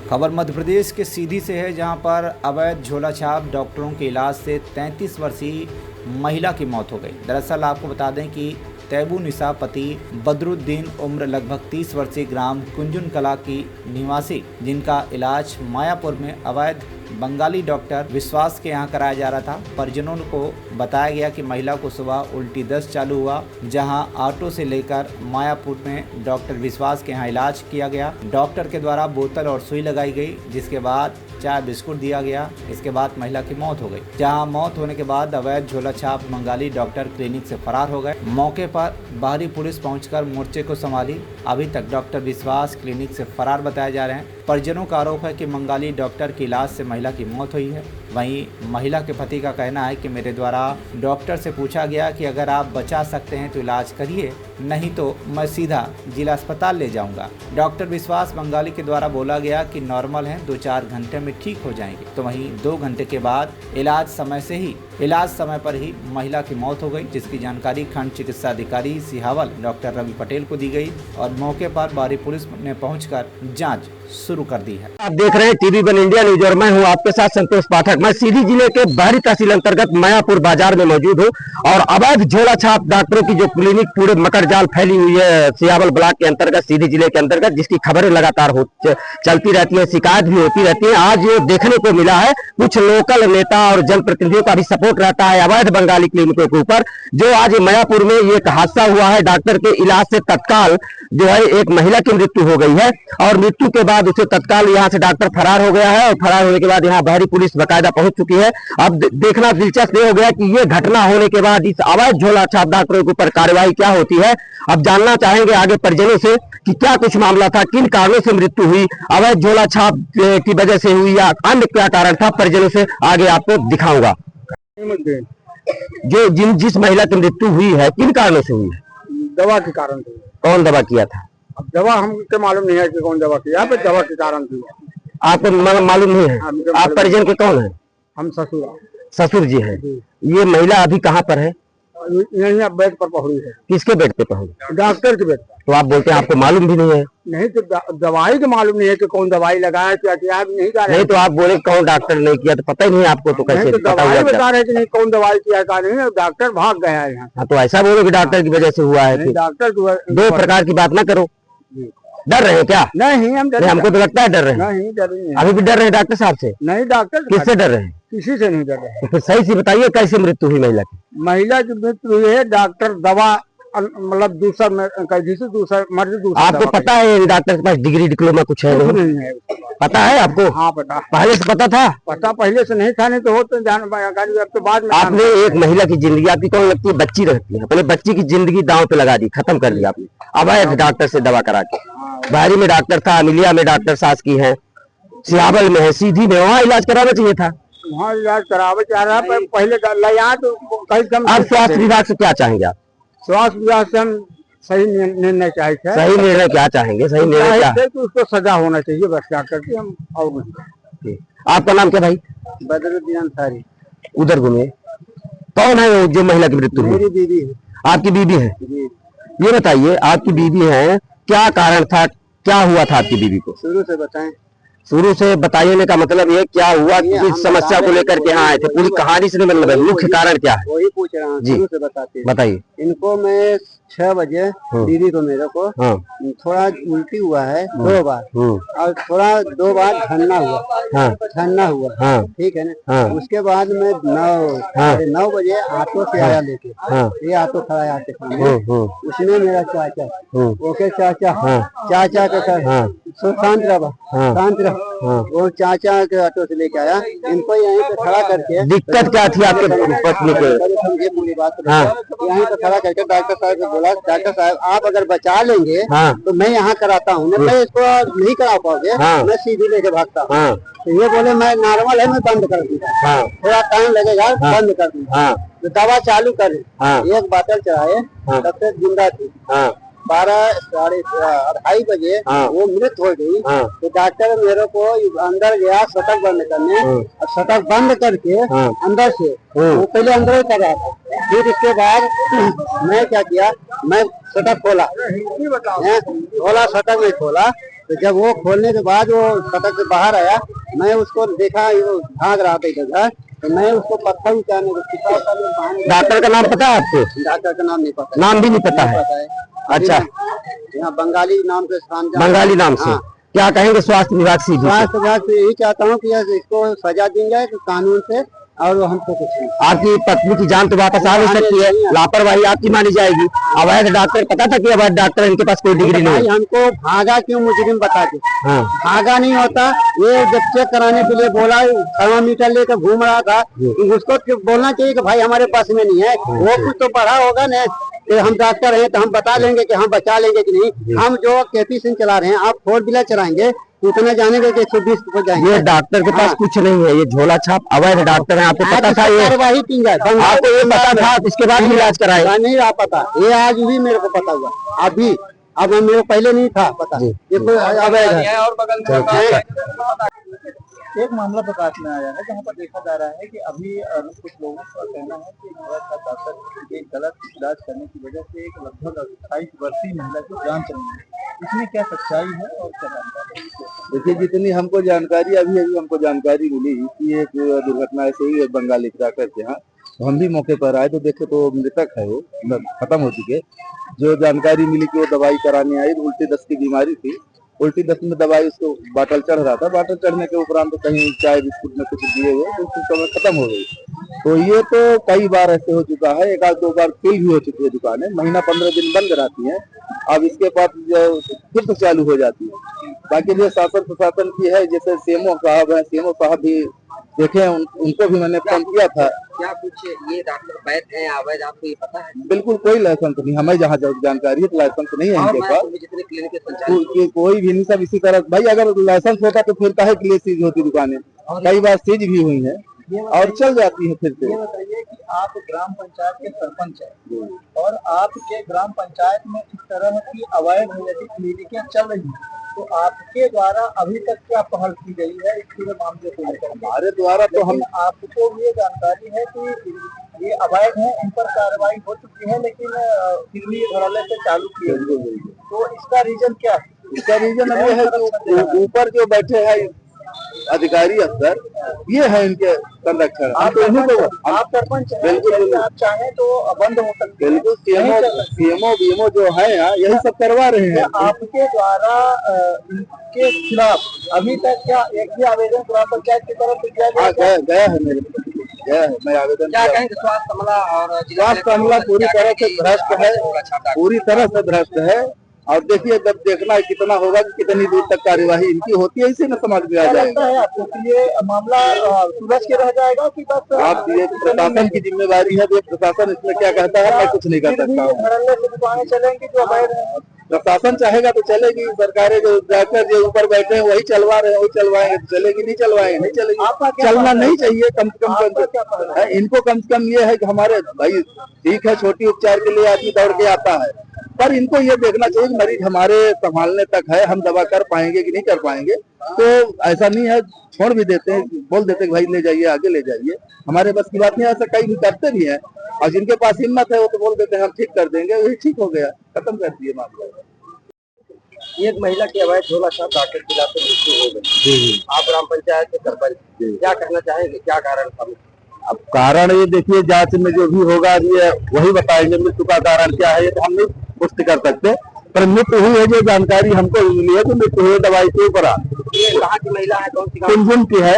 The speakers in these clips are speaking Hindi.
खबर मध्य प्रदेश के सीधी से है, जहां पर अवैध झोला छाप डॉक्टरों के इलाज से 33 वर्षीय महिला की मौत हो गई। दरअसल आपको बता दें कि तैबू निसा पति बदरुद्दीन उम्र लगभग 30 वर्षीय ग्राम कुंजुन कला की निवासी, जिनका इलाज मायापुर में अवैध बंगाली डॉक्टर विश्वास के यहाँ कराया जा रहा था। परिजनों को बताया गया कि महिला को सुबह उल्टी दस्त चालू हुआ, जहां ऑटो से लेकर मायापुर में डॉक्टर विश्वास के यहाँ इलाज किया गया। डॉक्टर के द्वारा बोतल और सुई लगाई गई, जिसके बाद चाय बिस्कुट दिया गया। इसके बाद महिला की मौत हो गई। जहां मौत होने के बाद अवैध झोला छाप बंगाली डॉक्टर क्लिनिक से फरार हो गए। मौके पर बाहरी पुलिस पहुंचकर मोर्चे को संभाली। अभी तक डॉक्टर विश्वास क्लिनिक से फरार बताए जा रहे हैं। परिजनों का आरोप है कि बंगाली डॉक्टर के इलाज से महिला की मौत हुई है। वहीं महिला के पति का कहना है कि मेरे द्वारा डॉक्टर से पूछा गया कि अगर आप बचा सकते हैं तो इलाज करिए, नहीं तो मैं सीधा जिला अस्पताल ले जाऊंगा। डॉक्टर विश्वास बंगाली के द्वारा बोला गया कि नॉर्मल हैं, 2-4 घंटे में ठीक हो जाएंगे। तो वहीं 2 घंटे के बाद इलाज समय पर ही महिला की मौत हो गई, जिसकी जानकारी खंड चिकित्सा अधिकारी सिहावल डॉक्टर रवि पटेल को दी गई और मौके पर बाहरी पुलिस ने पहुंचकर जांच शुरू कर दी है। आप देख रहे हैं टीवी वन इंडिया न्यूज और मैं हूं आपके साथ संतोष पाठक। मैं सीधी जिले के बाहरी तहसील अंतर्गत मायापुर बाजार में मौजूद हूं और अवैध झोला छाप डॉक्टरों की जो क्लिनिक पूरे मकर जाल फैली हुई है सिहावल ब्लॉक के अंतर्गत, सीधी जिले के अंतर्गत, जिसकी खबरें लगातार चलती रहती है, शिकायत भी होती रहती है। आज ये देखने को मिला है कुछ लोकल नेता और जनप्रतिनिधियों का भी सपोर्ट रहता है अवैध बंगाली क्लिनिकों के ऊपर। जो आज मायापुर में ये हादसा हुआ है, डॉक्टर के इलाज से तत्काल जो है एक महिला की मृत्यु हो गई है और मृत्यु के बाद उसे तत्काल यहाँ से डॉक्टर फरार हो गया है और फरार होने के बाद यहाँ बाहरी पुलिस बकायदा पहुंच चुकी है। अब देखना दिलचस्प ये हो गया कि ये घटना होने के बाद इस अवैध झोला छाप डॉक्टरों के ऊपर कार्रवाई क्या होती है। अब जानना चाहेंगे आगे परिजनों से कि क्या कुछ मामला था, किन कारणों से मृत्यु हुई, अवैध झोला छाप की वजह से हुई या अन्य क्या कारण था। परिजनों से आगे आपको दिखाऊंगा। जो जिस महिला की मृत्यु हुई है किन कारणों से हुई है? दवा के कारण। कौन दवा किया था? अब दवा हमको मालूम नहीं है कि कौन दवा किया, पे दवा के कारण थी। आपको मालूम नहीं है? आप परिजन के कौन है? हम ससुर जी हैं। ये महिला अभी कहाँ पर है? यहीं बेड पर पहुंची है। किसके बेड पे पहुंची? डॉक्टर के बेड पर। तो आप बोलते हैं आपको मालूम भी नहीं है? नहीं तो दवाई तो मालूम नहीं है कि कौन दवाई लगाया, क्या किया नहीं जा रहे। नहीं तो आप बोले कौन डॉक्टर नहीं किया, तो पता ही नहीं आपको, तो कैसे तो दवाई बता रहे कि नहीं कौन दवाई किया का नहीं, डॉक्टर भाग गया है यहाँ। हाँ, तो ऐसा बोलो कि डॉक्टर की वजह से हुआ है। डॉक्टर दो प्रकार की बात ना करो। डर रहे हैं क्या? नहीं, हमको तो लगता है डर रहे हैं। नहीं, डर नहीं। अभी भी डर रहे हैं डॉक्टर साहब से? नहीं, डॉक्टर किससे डर रहे हैं? किसी से नहीं डर रहे। तो फिर सही से बताइए कैसे मृत्यु हुई महिला की? महिला की मृत्यु हुई है दवा मतलब दूसरा मर्जी। आपको पता है डॉक्टर के पास डिग्री डिप्लोमा कुछ है? नहीं है। पता है आपको? हाँ पता। पहले से पता था? पता पहले से नहीं था, नहीं तो हो तो जानकारी अब तो बाद में। आपने एक महिला की जिंदगी, आपकी कौन लगती है? बच्ची रहती है, अपने बच्ची की जिंदगी दांव पे लगा दी, खत्म कर दिया आपने अवैध डॉक्टर से दवा करा के। बाहरी में डॉक्टर था, अमिलिया में डॉक्टर सास की है, सिहावल में है, सीधी में, वहाँ इलाज कराना चाहिए था। वहाँ इलाज करावे चाह रहा है पहले आप स्वास्थ्य विभाग से क्या चाहेंगे? आप स्वास्थ्य विभाग से हम सही निर्णय चाहिए। सही निर्णय क्या चाहेंगे? सही निर्णय क्या है? तो उसको सजा होना चाहिए बस, डॉक्टर की। हम और आपका नाम क्या भाई? बदरुद्दीन अंसारी। उधर घूमे। कौन है वो जो महिला की मृत्यु हुई? मेरी बीवी है। आपकी बीवी है? ये बताइए, आपकी बीवी है, क्या कारण था, क्या हुआ था आपकी बीवी को? शुरू से बताएं। शुरू से बताइए का मतलब ये क्या हुआ, किस समस्या को लेकर के यहाँ आए थे? पूरी कहानी से मतलब है, मुख्य कारण क्या है वही पूछ रहा हूँ। शुरू से बताइए। इनको मैं 6 बजे दीदी को मेरे को थोड़ा उल्टी हुआ है 2 बार और थोड़ा 2 बार ठंडा हुआ। ठीक है ना। उसके बाद में 9 बजे ऑटो से आया लेके। ये ऑटो खड़ा है आके सामने। उसमें मेरा चाचा ओके चाचा के सर शांत रहा वो चाचा के ऑटो से लेके आया। इनको यहीं पे खड़ा करके, दिक्कत क्या थी आपके पत्नी को? समझे पूरी बात। यहीं पे खड़ा करके डॉक्टर साहब को बोला, डॉक्टर साहब आप अगर बचा लेंगे तो मैं यहाँ कराता हूँ, मैं इसको नहीं करा पाओगे, मैं सीधी लेके भागता हूँ। तो ये बोले मैं नॉर्मल है, मैं बंद कर दूंगा, थोड़ा टाइम लगेगा, बंद कर दूंगा। तो दवा चालू कर एक बोतल चढ़ाए, तब तक जिंदा थी। 2:30 बजे वो मृत हो गई। तो डॉक्टर मेरे को अंदर गया शटक बंद करने, और शटक बंद करके अंदर से वो पहले अंदर ही कर रहा था। फिर इसके बाद मैं क्या किया, मैं शटक खोला, शटक में खोला तो जब वो खोलने के बाद वो फटक से बाहर आया, मैं उसको देखा वो भाग रहा था इधर, तो मैं उसको पत्थर उठाने को डॉक्टर का नाम पता है आपको? डॉक्टर का नाम नहीं पता, नाम भी नहीं पता है। अच्छा, यहाँ बंगाली नाम से स्थान, बंगाली नाम से। क्या कहेंगे स्वास्थ्य विभाग से? स्वास्थ्य विभाग से यही चाहता हूँ कि इसको सजा दी जाए कानून से, और हमको कुछ नहीं। आपकी पत्नी की जान तो वापस आ नहीं सकती है, लापरवाही आपकी मानी जाएगी। अवैध डॉक्टर, पता था कि अवैध डॉक्टर इनके पास कोई डिग्री नहीं है। हमको भागा क्यों मुजरिम बता के? भागा नहीं होता, ये जब चेक कराने के लिए बोला, थर्मामीटर लेकर घूम रहा था, उसको बोलना चाहिए कि भाई हमारे पास में नहीं है, वो कुछ तो पढ़ा होगा ना कि हम डॉक्टर हैं तो हम बता लेंगे कि हम बचा लेंगे कि नहीं। हम जो केपी सिंह चला रहे हैं, आप 4 व्हीलर चलाएंगे उतना जानेंगे कि 120 हो जाएंगे। ये डॉक्टर के पास कुछ नहीं है, ये झोला छाप अवैध डॉक्टर है। आपको पता था? ये कार्यवाही की जाए, आपको ये पता था? इसके बाद इलाज कराए? नहीं रहा पता, ये आज भी मेरे को पता हुआ अभी। अब मेरे को पहले नहीं था पता, ये कोई अवैध है। और बगल में एक मामला प्रकाश में आया है जहाँ पर देखा जा रहा है कि अभी कुछ लोगों का कहना है कि डॉक्टर एक गलत इलाज करने की वजह से एक लगभग 28 वर्षीय महिला की जान चली है। इसमें क्या सच्चाई है और क्या जानकारी? देखिए, जितनी हमको जानकारी अभी हमको जानकारी मिली कि एक दुर्घटना ऐसे ही बंगाली डॉक्टर के यहाँ, तो हम भी मौके पर आए तो देखे तो मृतक है, वो खत्म हो चुके। जो जानकारी मिली कि वो दवाई कराने आई, उल्टी दस्त की बीमारी थी, उल्टी दस्त में दवाई उसको बाटल चढ़ रहा था, बाटल चढ़ने के उपरांत तो कहीं चाय बिस्कुट में कुछ दिए हुए तो उसकी समय खत्म हो गई। तो ये तो कई बार ऐसे हो चुका है, 1-2 बार फेल भी हो चुकी है दुकानें, महीना 15 दिन बंद रहती हैं, अब इसके बाद फिर तो चालू हो जाती है। बाकी जो शासन प्रशासन की है, जैसे सीएमओ साहब है, सीएमओ साहब भी देखे, उनको भी मैंने फोन किया था। क्या कुछ ये डॉक्टर वैध है अवैध, आपको ये पता है? बिल्कुल कोई लाइसेंस नहीं, हमें जहाँ जानकारी है तो लाइसेंस नहीं है इनके पास, जितने क्लिनिक के संचालक कोई भी नहीं, सब इसी तरह। भाई अगर लाइसेंस होता तो फिर काहे के लिए सीज होती दुकानें? कई बार सीज भी हुई है और चल जाती है फिर से। ये बताइए कि आप ग्राम पंचायत के सरपंच हैं और आपके ग्राम पंचायत में इस तरह की अवैध यदि क्लिनिकें चल रही हैं, तो आपके द्वारा अभी तक क्या पहल की गई है इस पूरे मामले को लेकर? हमारे द्वारा तो हम, आपको ये जानकारी है कि ये अवैध है, इन पर कार्रवाई हो चुकी है, लेकिन फिर भी धड़ल्ले से चालू की है। तो इसका रीजन क्या है? इसका रीजन ये है कि ऊपर जो बैठे हैं अधिकारी अफसर, ये है इनके संरक्षण। आप सरपंच हैं, बिल्कुल आप चाहें तो बंद हो सकते हैं। बिल्कुल, सीएमओ बीएमओ जो है यही सब करवा रहे हैं। आपके द्वारा इनके खिलाफ अभी तक क्या एक भी आवेदन ग्राम पंचायत की तरफ से किया गया है? मेरे गया है, मैं आवेदन। क्या कहेंगे स्वास्थ्य अमला? और स्वास्थ्य अमला पूरी तरह से भ्रष्ट है, पूरी तरह से भ्रष्ट है। और देखिए, जब देखना है कितना होगा कि कितनी दूर तक कार्यवाही इनकी होती है, इसी में समझ में आ जाएगा। आपको ये मामला सुलझ के रह जाएगा कि बस आप, ये प्रशासन की जिम्मेवारी है, ये प्रशासन इसमें क्या कहता है मैं कुछ नहीं कर सकता हूँ। धड़ल्ले से दुकानें चलेंगी जो अवैध है, प्रशासन चाहेगा तो चलेगी, सरकारें जो डॉक्टर जो ऊपर बैठे हैं वही चलवा रहे हैं, वही चलवाएंगे तो चलेगी, नहीं चलवाएंगे नहीं चलेगी। चलना नहीं चाहिए, कम से कम इनको कम से कम ये है कि हमारे भाई ठीक है, छोटी उपचार के लिए आदमी दौड़ के आता है, पर इनको ये देखना चाहिए कि मरीज हमारे संभालने तक है, हम दवा कर पाएंगे कि नहीं कर पाएंगे। तो ऐसा नहीं है, छोड़ भी देते हैं, बोल देते हैं भाई ले जाइए, आगे ले जाइए, हमारे बस की बात नहीं। ऐसा कई भी करते भी हैं, और जिनके पास हिम्मत है वो तो बोल देते हैं हम ठीक कर देंगे, वही ठीक हो गया, खत्म कर दिए मामला। एक महिला की अवैध झोला छाप डॉक्टर की इलाज से मृत्यु हो गई। आप ग्राम पंचायत के सरपंच, क्या कहना चाहेंगे, क्या कारण था? अब कारण ये देखिए, जांच में जो भी होगा ये वही बताएंगे मृत्यु का कारण क्या है, ये तो हम नहीं पुष्टि कर सकते, पर मृत्यु हुई है जो जानकारी हमको मिली है, तो मृत्यु हुई दवाई के ऊपर। कहाँ की महिला है, कौन सी कुंजन की है?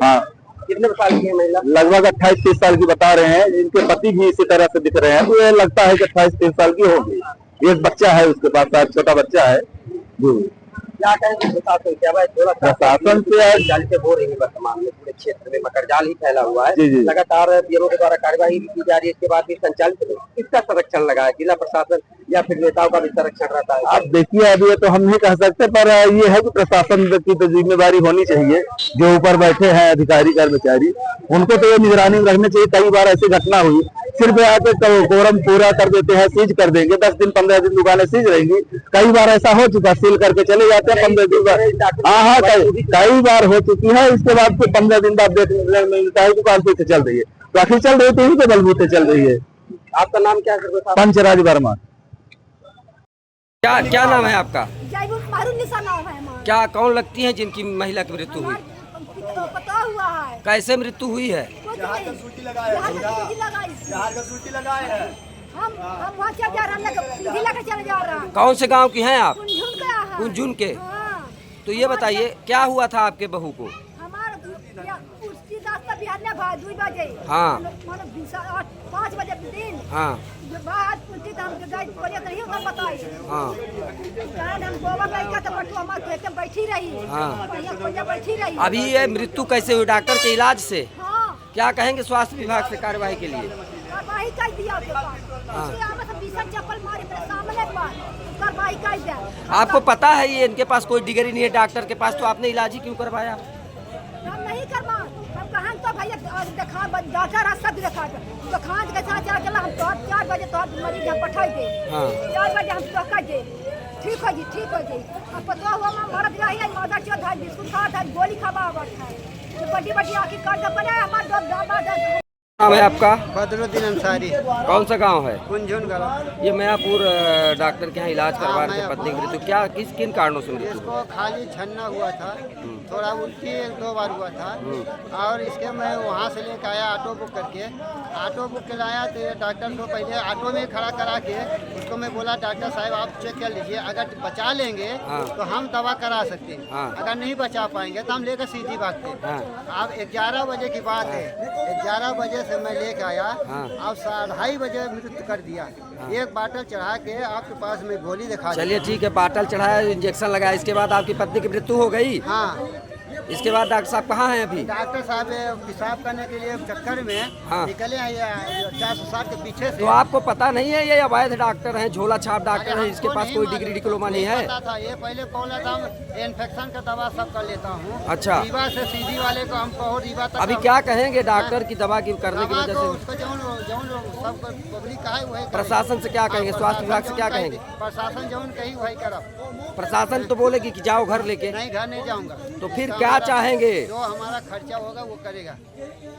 हाँ। कितने साल की है महिला? लगभग 28-30 साल की बता रहे हैं, इनके पति भी इसी तरह से दिख रहे हैं, तो ये लगता है कि 28-30 साल की होगी। एक बच्चा है उसके पास, छोटा बच्चा है। क्या कहेंगे प्रशासन क्या? प्रशासन से हो रही है वर्तमान में पूरे क्षेत्र में मकरजाल ही फैला हुआ है, लगातार बीएमओ के द्वारा कार्यवाही की जा रही है, इसके बाद भी संचालित किसका संरक्षण लगा है? जिला प्रशासन या फिर नेताओं का भी संरक्षण रहता है? आप देखिए, अभी तो हम नहीं कह सकते, पर ये है कि प्रशासन की तो जिम्मेदारी होनी चाहिए, जो ऊपर बैठे हैं अधिकारी कर्मचारी, उनको तो ये निगरानी में रखनी चाहिए। कई बार ऐसी घटना हुई, सिर्फ आके कोरम पूरा कर देते हैं, सीज कर देंगे, 10 दिन 15 दिन दुकानें सीज रहेंगी। कई बार ऐसा हो चुका, सील करके चले जाते हैं 15 दिन बाद। हाँ, कई बार हो चुकी है। इसके बाद फिर 15 दिन बाद देखने मिलता है दुकान फिर से चल रही है, तो आखिर चल रही है, तो बलबूते चल रही है। आपका नाम क्या है? पंचराज वर्मा। क्या नाम है आपका? बहरुन्निसा नाम है हमारा। क्या कौन लगती हैं जिनकी महिला की मृत्यु हुई? तो पता हुआ है कैसे मृत्यु हुई है? कुछ नहीं। सूची लगाई है। हम वहाँ चल जा रहे हैं, सीधी लगा चले जा रहे हैं। कौन से गांव की हैं आप? कुंझुन का है। कुंझुन के। हाँ। तो ये बताइए क्या हुआ था आपके बहू को? हमारा उसकी रास्ता बिहार में भाई 2 बजे। हाँ। मतलब 5 बजे दिन। हाँ बात पूछती तो हम गए बोले नहीं उधर बताई। हाँ कारण हम गोवा गए का तो बटू हमारे खेत में बैठी रही। हाँ। बढ़िया बैठी रही। अभी ये मृत्यु कैसे हुई? डॉक्टर के इलाज से? हाँ। क्या कहेंगे स्वास्थ्य विभाग से कार्रवाई के लिए? कार्रवाई कर दिया उसके पास। उसके आगे से 20 चप्पल मारे मेरे सामने पर। कार्रवाई कर दिया। आपको पता है ये इनके पास कोई डिग्री नहीं है डॉक्टर के पास, तो आपने इलाज ही क्यों करवाया? हम नहीं करवा। हम कहाँ तो भैया देखा डॉक्टर सब देखा दुकान के साथ चला हम तो 4 बजे तो मरीज हम पठाई दे। हाँ। 4 बजे हम तो कर दे। ठीक हो जी अब पता हुआ मरद रही है मदर चो धाई बिस्कुट खा था गोली खावा हुआ था। तो बड़ी आँखी कर दे पड़े हमारे दादा नाम है आपका? बदरुद्दीन अंसारी, कौन सा गांव है? कुंझुन गाँव। ये मैयापुर डॉक्टर के यहाँ इलाज करवा रहे थे पत्नी की मृत्यु, क्या किन कारणों से मृत्यु? इसको खाली छन्ना हुआ था, थोड़ा उल्टी 1-2 बार हुआ था। और इसके मैं वहाँ से लेकर आया ऑटो बुक करके। ऑटो बुक के लाया तो ये डॉक्टर को पहले ऑटो में खड़ा करा के उसको मैं बोला डॉक्टर साहब आप चेक कर लीजिए, अगर बचा लेंगे तो हम दवा करा सकते हैं, अगर नहीं बचा पाएंगे तो हम लेकर सीधी भागते हैं। अब 11 बजे की बात है, 11 बजे से मैं लेके आया। अब 2:30 बजे मृत्यु कर दिया। एक बाटल चढ़ा के आपके पास में गोली दिखा। चलिए ठीक है, बाटल चढ़ाया, इंजेक्शन लगाया, इसके बाद आपकी पत्नी की मृत्यु हो गई। हाँ। इसके बाद डॉक्टर साहब कहाँ हैं अभी? डॉक्टर साहब पेशाब करने के लिए चक्कर में निकले हैं 460 के पीछे से। तो आपको पता नहीं है ये अवैध डॉक्टर हैं, झोला छाप डॉक्टर हैं, इसके पास कोई डिग्री डिप्लोमा नहीं है? पता था, ये पहले बोला था इन्फेक्शन का दवा सब कर लेता हूँ। अच्छा। रीवा से सीधी वाले को हम बहुत रीवा तक। अभी क्या कहेंगे डॉक्टर की दवा की करने की वजह से? उसको जो सब पब्लिक का है वही करेगी। प्रशासन से क्या कहेंगे? स्वास्थ्य विभाग से क्या कहेंगे? प्रशासन जो कही वही करब। प्रशासन तो बोलेगी कि जाओ घर लेके। नहीं, घर नहीं जाऊंगा। तो फिर क्या चाहेंगे? जो हमारा खर्चा होगा वो करेगा,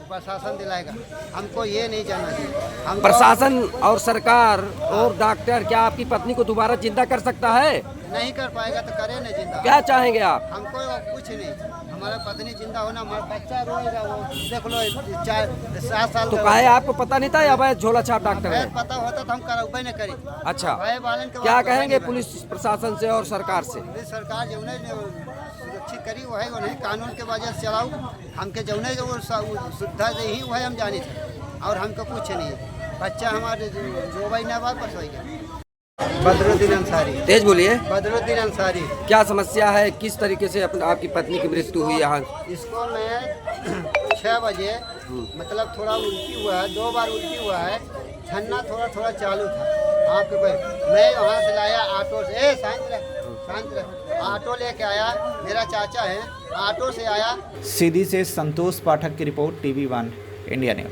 प्रशासन दिलाएगा। हमको ये नहीं जाना चाहिए। हम प्रशासन और सरकार और डॉक्टर क्या आपकी पत्नी को दोबारा जिंदा कर सकता है? नहीं कर पाएगा तो करे नहीं जिंदा। क्या चाहेंगे आप? हमको कुछ नहीं, हमारा पत्नी जिंदा होना, हमारा बच्चा रोएगा। वो देख लो 4-7 साल। तो कहे आपको पता नहीं था ये अवैध झोला छाप डॉक्टर है? पता होता तो हम करावे नहीं करी। अच्छा, भाई बालन के क्या कहेंगे पुलिस प्रशासन से और सरकार से? सरकार जो सुरक्षित करी वो है, वो नहीं कानून के वजह से चलाऊ। हमके जौने जो सुविधा ही वो है हम जानी थे, और हमको कुछ नहीं। बच्चा हमारे जो भाई ना बात बस होगा। बदरुद्दीन अंसारी। तेज बोलिए। बदरुद्दीन अंसारी। क्या समस्या है, किस तरीके से आपकी पत्नी की मृत्यु हुई यहाँ? इसको मैं 6 बजे मतलब थोड़ा उल्टी हुआ है, 2 बार उल्टी हुआ है, छन्ना थोड़ा चालू था आपके पे। मैं वहाँ से लाया ऑटो से, शांत रह, ऑटो लेके आया, मेरा चाचा है, ऑटो से आया। सीधी से संतोष पाठक की रिपोर्ट, TV1 इंडिया न्यूज।